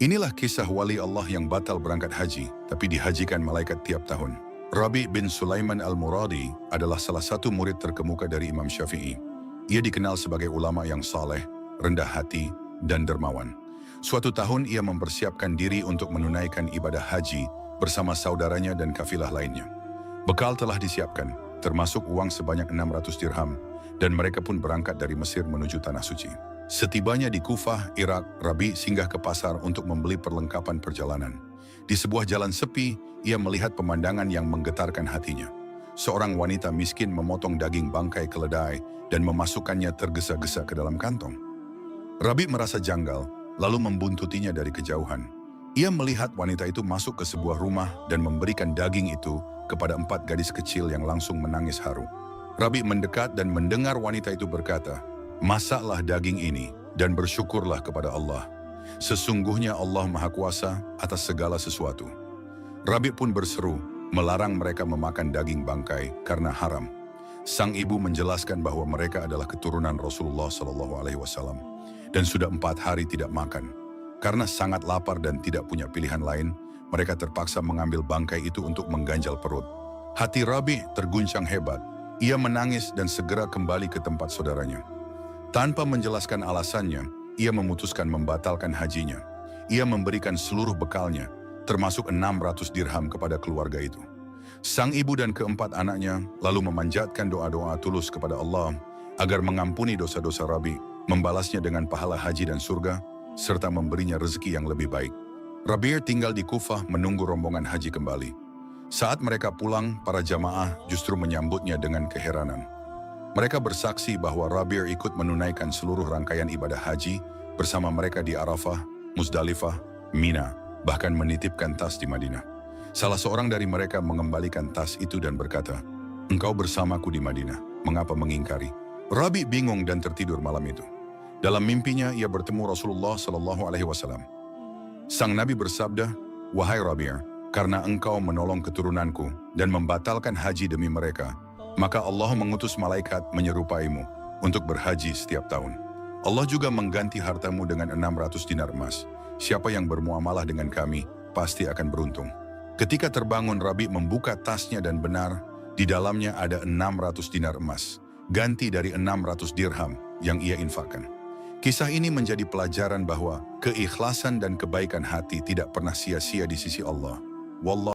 Inilah kisah wali Allah yang batal berangkat haji, tapi dihajikan malaikat tiap tahun. Rabi' bin Sulaiman al-Muradi adalah salah satu murid terkemuka dari Imam Syafi'i. Ia dikenal sebagai ulama yang saleh, rendah hati, dan dermawan. Suatu tahun ia mempersiapkan diri untuk menunaikan ibadah haji bersama saudaranya dan kafilah lainnya. Bekal telah disiapkan, termasuk uang sebanyak 600 dirham, dan mereka pun berangkat dari Mesir menuju Tanah Suci. Setibanya di Kufah, Irak, Rabi singgah ke pasar untuk membeli perlengkapan perjalanan. Di sebuah jalan sepi, ia melihat pemandangan yang menggetarkan hatinya. Seorang wanita miskin memotong daging bangkai keledai dan memasukkannya tergesa-gesa ke dalam kantong. Rabi merasa janggal, lalu membuntutinya dari kejauhan. Ia melihat wanita itu masuk ke sebuah rumah dan memberikan daging itu kepada 4 gadis kecil yang langsung menangis haru. Rabi mendekat dan mendengar wanita itu berkata, "Masaklah daging ini dan bersyukurlah kepada Allah. Sesungguhnya Allah Maha Kuasa atas segala sesuatu." Rabi pun berseru, melarang mereka memakan daging bangkai karena haram. Sang ibu menjelaskan bahwa mereka adalah keturunan Rasulullah SAW dan sudah 4 hari tidak makan. Karena sangat lapar dan tidak punya pilihan lain, mereka terpaksa mengambil bangkai itu untuk mengganjal perut. Hati Rabi terguncang hebat. Ia menangis dan segera kembali ke tempat saudaranya. Tanpa menjelaskan alasannya, ia memutuskan membatalkan hajinya. Ia memberikan seluruh bekalnya, termasuk 600 dirham kepada keluarga itu. Sang ibu dan keempat anaknya lalu memanjatkan doa-doa tulus kepada Allah agar mengampuni dosa-dosa Rabi, membalasnya dengan pahala haji dan surga, serta memberinya rezeki yang lebih baik. Rabi' tinggal di Kufah menunggu rombongan haji kembali. Saat mereka pulang, para jamaah justru menyambutnya dengan keheranan. Mereka bersaksi bahwa Rabi' ikut menunaikan seluruh rangkaian ibadah haji bersama mereka di Arafah, Muzdalifah, Mina, bahkan menitipkan tas di Madinah. Salah seorang dari mereka mengembalikan tas itu dan berkata, "Engkau bersamaku di Madinah, mengapa mengingkari?" Rabi' bingung dan tertidur malam itu. Dalam mimpinya ia bertemu Rasulullah SAW. Sang Nabi bersabda, "Wahai Rabi', karena engkau menolong keturunanku dan membatalkan haji demi mereka, maka Allah mengutus malaikat menyerupaimu untuk berhaji setiap tahun. Allah juga mengganti hartamu dengan 600 dinar emas. Siapa yang bermuamalah dengan kami, pasti akan beruntung." Ketika terbangun, Rabi' membuka tasnya dan benar, di dalamnya ada 600 dinar emas, ganti dari 600 dirham yang ia infakkan. Kisah ini menjadi pelajaran bahwa keikhlasan dan kebaikan hati tidak pernah sia-sia di sisi Allah. Wallah.